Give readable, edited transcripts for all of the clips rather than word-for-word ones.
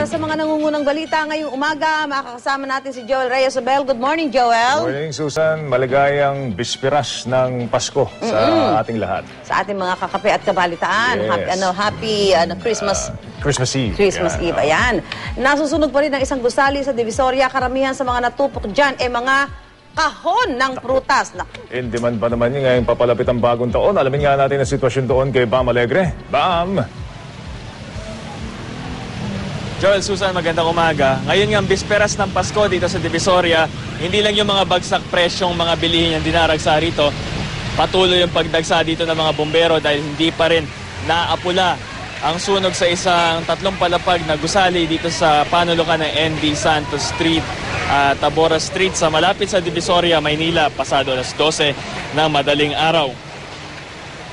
sa mga nangungunang balita ngayong umaga. Makakasama natin si Joel Reyes-Abel. Good morning, Joel. Good morning, Susan. Maligayang bisperas ng Pasko sa ating lahat. Sa ating mga kakape at kabalitaan. Yes. Happy Christmas. Christmas Eve. Christmas Eve, ayan. Nasusunog pa rin ang isang gusali sa Divisoria. Karamihan sa mga natupok dyan mga kahon ng prutas. In demand pa naman yun ngayong papalapit ang bagong taon. Alamin nga natin ang sitwasyon doon kay Bam Alegre. Bam! Joel, Susan, magandang umaga. Ngayon nga ang bisperas ng Pasko dito sa Divisoria, hindi lang yung mga bagsak presyong mga bilihin ang dinaragsa rito, patuloy yung pagdagsa dito ng mga bumbero dahil hindi pa rin naapula ang sunog sa isang 3 palapag na gusali dito sa panulukan ng ND Santos Street at Tabora Street sa malapit sa Divisoria, Maynila, pasado alas 12 ng madaling araw.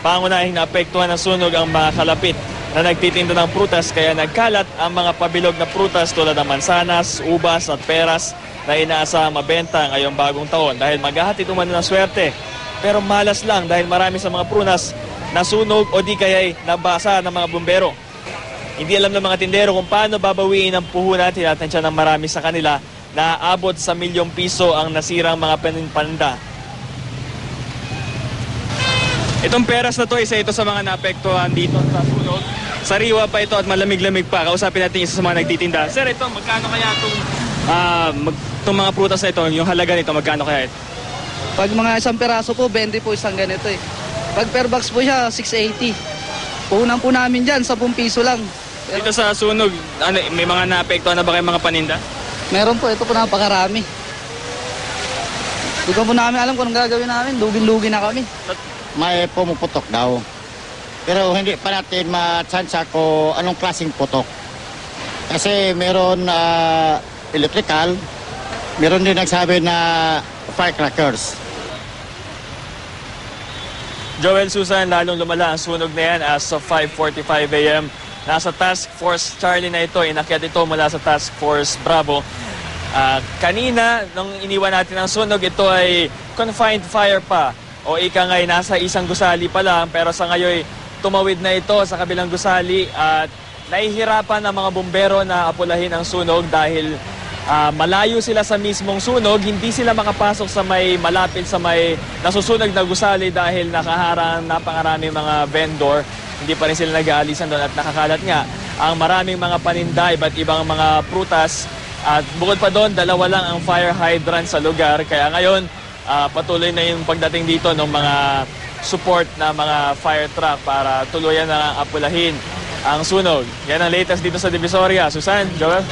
Pangunahing naapektuhan ng sunog ang mga kalapit na nagtitinda ng prutas kaya nagkalat ang mga pabilog na prutas tulad ng mansanas, ubas at peras na inaasahang mabenta ngayong bagong taon dahil maghahatid umano ng swerte. Pero malas lang dahil marami sa mga prunas nasunog o di kaya'y nabasa ng mga bumbero. Hindi alam ng mga tindero kung paano babawiin ang puhunan. Tinatansya ng marami sa kanila na aabot sa ₱1,000,000 ang nasirang mga paninda. Itong peras na to, isa ito sa mga naapektuhan dito sa sunog. Sariwa pa ito at malamig-lamig pa. Kausapin natin isa sa mga nagtitinda. Sir, ito, magkano kaya itong mga prutas na ito, yung halaga nito, magkano kaya ito? Pag mga isang peraso po, 20 po isang ganito eh. Pag per box po siya, 680. Puhunan po namin dyan, ₱10 lang. Dito sa sunog, may mga naapektuhan na ba kayong mga paninda? Meron po, ito po napakarami. Hindi ko po namin alam kung anong gagawin namin. Lugin-lugin na kami. May pumuputok daw. Pero hindi pa natin matsansa kung anong klaseng putok. Kasi meron electrical, meron din nagsabi na firecrackers. Joel, Susan, lalong lumala ang sunog na yan as of 5:45 a.m. Nasa Task Force Charlie na ito, inakyat ito mula sa Task Force Bravo. Kanina, nung iniwan natin ang sunog, ito ay confined fire pa. O ika nga'y nasa isang gusali pa lang, pero sa ngayon tumawid na ito sa kabilang gusali at nahihirapan ang mga bumbero na apulahin ang sunog dahil malayo sila sa mismong sunog. Hindi sila makapasok sa malapit sa nasusunog na gusali dahil nakaharang napakarami mga vendor. Hindi pa rin sila nag-aalisan doon at nakakalat nga ang maraming mga paninda, iba't ibang mga prutas. At bukod pa doon, 2 lang ang fire hydrant sa lugar. Kaya ngayon, patuloy na yung pagdating dito ng mga support na mga fire truck para tuluyan na apulahin ang sunog. Yan ang latest dito sa Divisoria. Susan, Joel?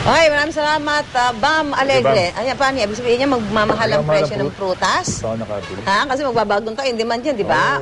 Okay, maraming salamat, Bam Alegre. Ayan, paano? Ibig sabihin niya magmamahal ang presyo ng prutas? Saan nakabili? Kasi magbabagong tayo, in demand yan, di ba?